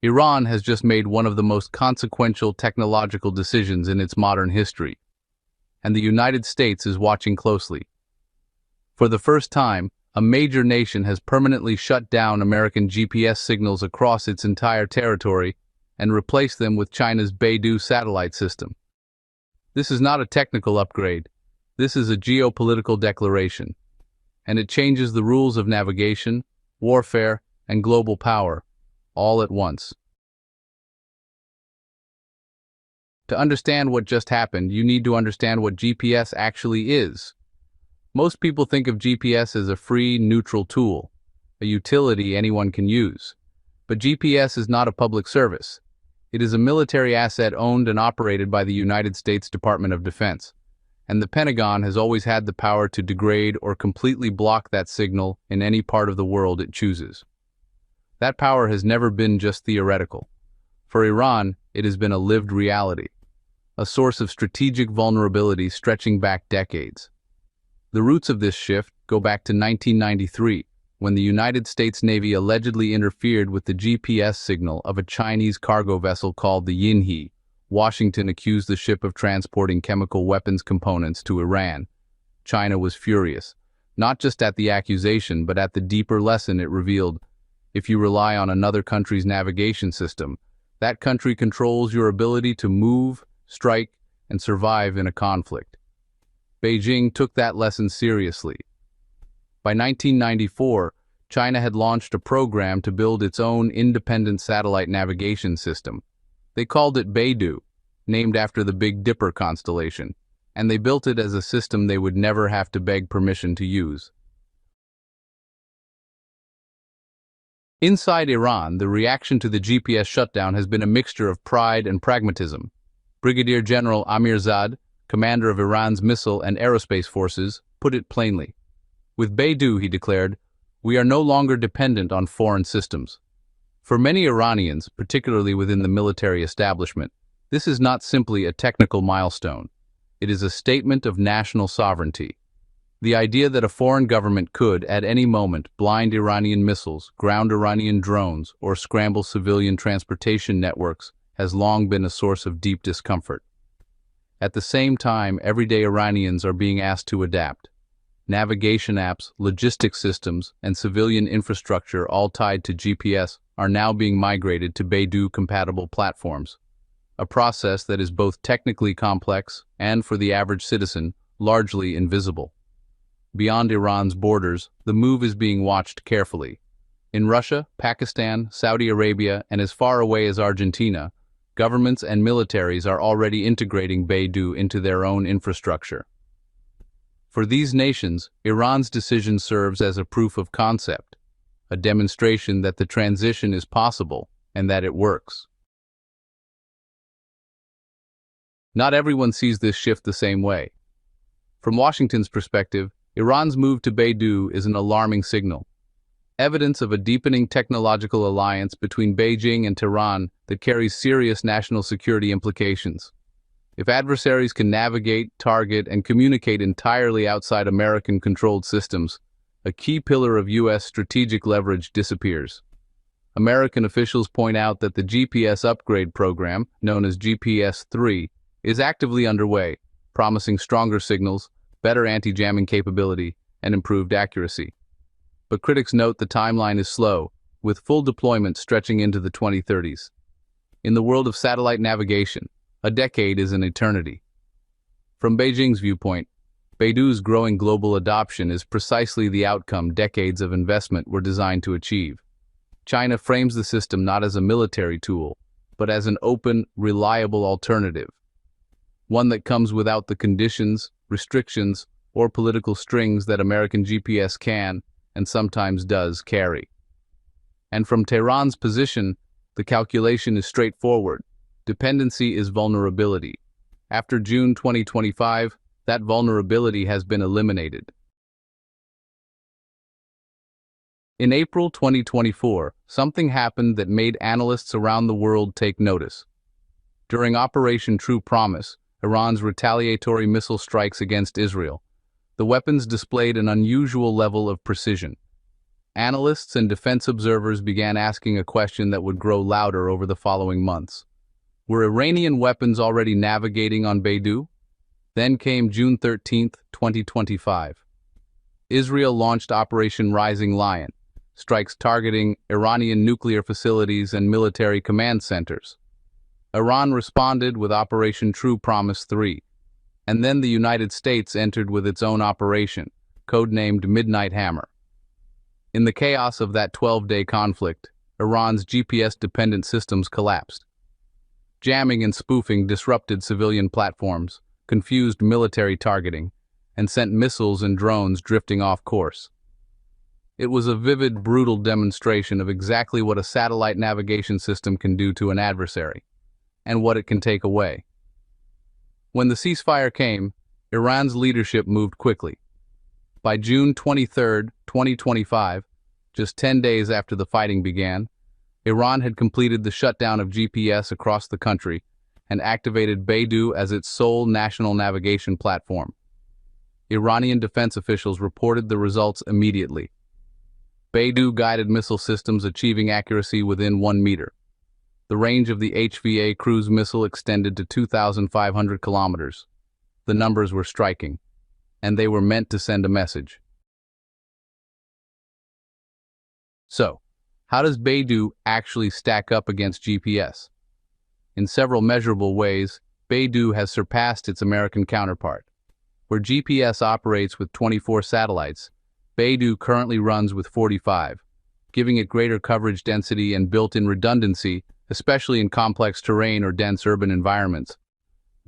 Iran has just made one of the most consequential technological decisions in its modern history, and the United States is watching closely. For the first time, a major nation has permanently shut down American GPS signals across its entire territory and replaced them with China's Beidou satellite system. This is not a technical upgrade. This is a geopolitical declaration, and it changes the rules of navigation, warfare, and global power, all at once. To understand what just happened, you need to understand what GPS actually is. Most people think of GPS as a free, neutral tool, a utility anyone can use. But GPS is not a public service. It is a military asset owned and operated by the United States Department of Defense, and the Pentagon has always had the power to degrade or completely block that signal in any part of the world it chooses. That power has never been just theoretical. For Iran, it has been a lived reality, a source of strategic vulnerability stretching back decades. The roots of this shift go back to 1993, when the United States Navy allegedly interfered with the GPS signal of a Chinese cargo vessel called the Yinhe. Washington accused the ship of transporting chemical weapons components to Iran. China was furious, not just at the accusation but at the deeper lesson it revealed. If you rely on another country's navigation system, that country controls your ability to move, strike, and survive in a conflict. Beijing took that lesson seriously. By 1994, China had launched a program to build its own independent satellite navigation system. They called it Beidou, named after the Big Dipper constellation, and they built it as a system they would never have to beg permission to use. Inside Iran, the reaction to the GPS shutdown has been a mixture of pride and pragmatism. Brigadier General Amirzad, commander of Iran's missile and aerospace forces, put it plainly. With Beidou, he declared, "We are no longer dependent on foreign systems." For many Iranians, particularly within the military establishment, this is not simply a technical milestone. It is a statement of national sovereignty. The idea that a foreign government could, at any moment, blind Iranian missiles, ground Iranian drones, or scramble civilian transportation networks has long been a source of deep discomfort. At the same time, everyday Iranians are being asked to adapt. Navigation apps, logistics systems, and civilian infrastructure all tied to GPS are now being migrated to Beidou-compatible platforms, a process that is both technically complex and, for the average citizen, largely invisible. Beyond Iran's borders, the move is being watched carefully. In Russia, Pakistan, Saudi Arabia, and as far away as Argentina, governments and militaries are already integrating Beidou into their own infrastructure. For these nations, Iran's decision serves as a proof of concept, a demonstration that the transition is possible and that it works. Not everyone sees this shift the same way. From Washington's perspective, Iran's move to Beidou is an alarming signal, evidence of a deepening technological alliance between Beijing and Tehran that carries serious national security implications. If adversaries can navigate, target, and communicate entirely outside American-controlled systems, a key pillar of U.S. strategic leverage disappears. American officials point out that the GPS upgrade program, known as GPS-3, is actively underway, promising stronger signals, better anti-jamming capability, and improved accuracy. But critics note the timeline is slow, with full deployment stretching into the 2030s. In the world of satellite navigation, a decade is an eternity. From Beijing's viewpoint, Beidou's growing global adoption is precisely the outcome decades of investment were designed to achieve. China frames the system not as a military tool, but as an open, reliable alternative, one that comes without the conditions, restrictions, or political strings that American GPS can, and sometimes does, carry. And from Tehran's position, the calculation is straightforward. Dependency is vulnerability. After June 2025, that vulnerability has been eliminated. In April 2024, something happened that made analysts around the world take notice. During Operation True Promise, Iran's retaliatory missile strikes against Israel, the weapons displayed an unusual level of precision. analysts and defense observers began asking a question that would grow louder over the following months. Were Iranian weapons already navigating on Beidou? Then came June 13, 2025. Israel launched Operation Rising Lion, strikes targeting Iranian nuclear facilities and military command centers. Iran responded with Operation True Promise 3, and then the United States entered with its own operation, codenamed Midnight Hammer. In the chaos of that 12-day conflict, Iran's GPS-dependent systems collapsed. Jamming and spoofing disrupted civilian platforms, confused military targeting, and sent missiles and drones drifting off course. It was a vivid, brutal demonstration of exactly what a satellite navigation system can do to an adversary, and what it can take away. When the ceasefire came, Iran's leadership moved quickly. By June 23, 2025, just 10 days after the fighting began, Iran had completed the shutdown of GPS across the country and activated Beidou as its sole national navigation platform. Iranian defense officials reported the results immediately. Beidou guided missile systems achieving accuracy within 1 meter. The range of the HVA cruise missile extended to 2,500 kilometers. The numbers were striking, and they were meant to send a message. So, how does Beidou actually stack up against GPS? In several measurable ways, Beidou has surpassed its American counterpart. Where GPS operates with 24 satellites, Beidou currently runs with 45, giving it greater coverage density and built-in redundancy, especially in complex terrain or dense urban environments.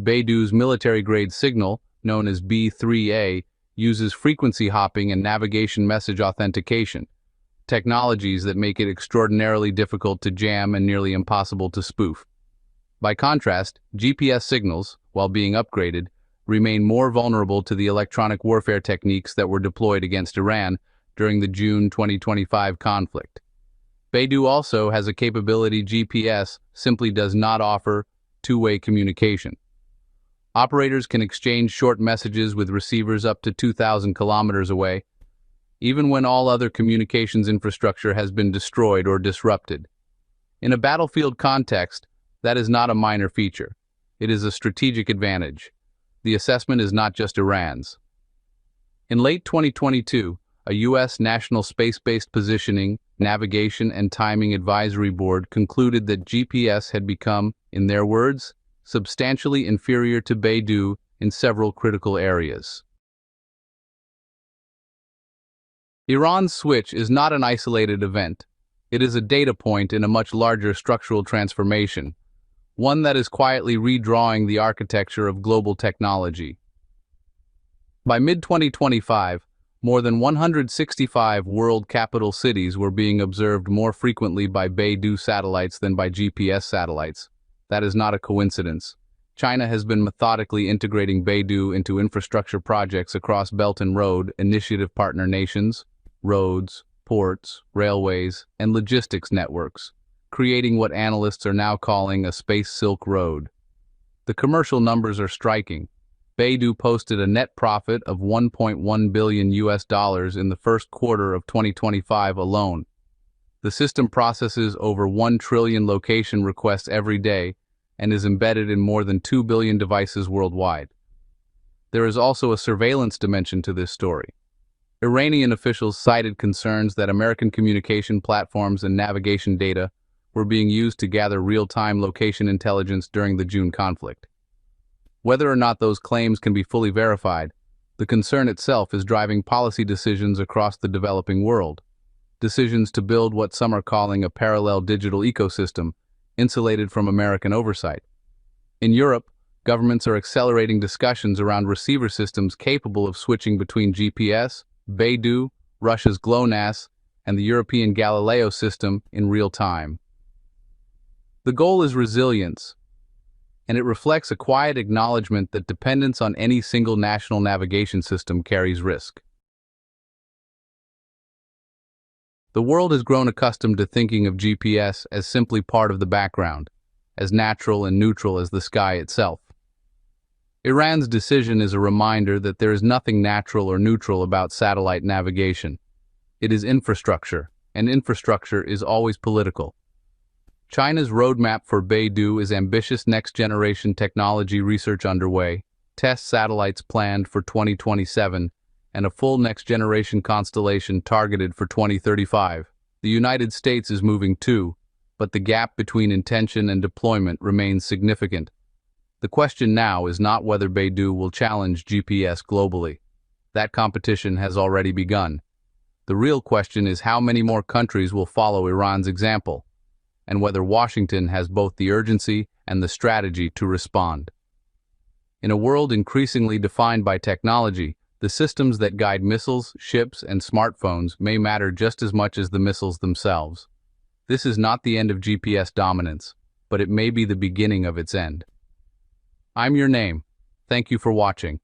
Beidou's military-grade signal, known as B3A, uses frequency hopping and navigation message authentication, technologies that make it extraordinarily difficult to jam and nearly impossible to spoof. By contrast, GPS signals, while being upgraded, remain more vulnerable to the electronic warfare techniques that were deployed against Iran during the June 2025 conflict. Beidou also has a capability GPS simply does not offer: two-way communication. Operators can exchange short messages with receivers up to 2,000 kilometers away, even when all other communications infrastructure has been destroyed or disrupted. In a battlefield context, that is not a minor feature. It is a strategic advantage. The assessment is not just Iran's. In late 2022, a U.S. National Space-Based Positioning, Navigation, and Timing Advisory Board concluded that GPS had become, in their words, substantially inferior to Beidou in several critical areas. Iran's switch is not an isolated event. It is a data point in a much larger structural transformation, one that is quietly redrawing the architecture of global technology. By mid-2025, more than 165 world capital cities were being observed more frequently by Beidou satellites than by GPS satellites. That is not a coincidence. China has been methodically integrating Beidou into infrastructure projects across Belt and Road Initiative partner nations, roads, ports, railways, and logistics networks, creating what analysts are now calling a space Silk Road. The commercial numbers are striking. Beidou posted a net profit of $1.1 billion in the first quarter of 2025 alone. The system processes over 1 trillion location requests every day and is embedded in more than 2 billion devices worldwide. There is also a surveillance dimension to this story. Iranian officials cited concerns that American communication platforms and navigation data were being used to gather real-time location intelligence during the June conflict. Whether or not those claims can be fully verified, the concern itself is driving policy decisions across the developing world. Decisions to build what some are calling a parallel digital ecosystem, insulated from American oversight. In Europe, governments are accelerating discussions around receiver systems capable of switching between GPS, Beidou, Russia's GLONASS, and the European Galileo system in real time. The goal is resilience, and it reflects a quiet acknowledgement that dependence on any single national navigation system carries risk. The world has grown accustomed to thinking of GPS as simply part of the background, as natural and neutral as the sky itself. Iran's decision is a reminder that there is nothing natural or neutral about satellite navigation. It is infrastructure, and infrastructure is always political. China's roadmap for Beidou is ambitious next-generation technology research underway, test satellites planned for 2027, and a full next-generation constellation targeted for 2035. The United States is moving too, but the gap between intention and deployment remains significant. The question now is not whether Beidou will challenge GPS globally. That competition has already begun. The real question is how many more countries will follow Iran's example, and whether Washington has both the urgency and the strategy to respond. In a world increasingly defined by technology, the systems that guide missiles, ships, and smartphones may matter just as much as the missiles themselves. This is not the end of GPS dominance, but it may be the beginning of its end. I'm your name. Thank you for watching.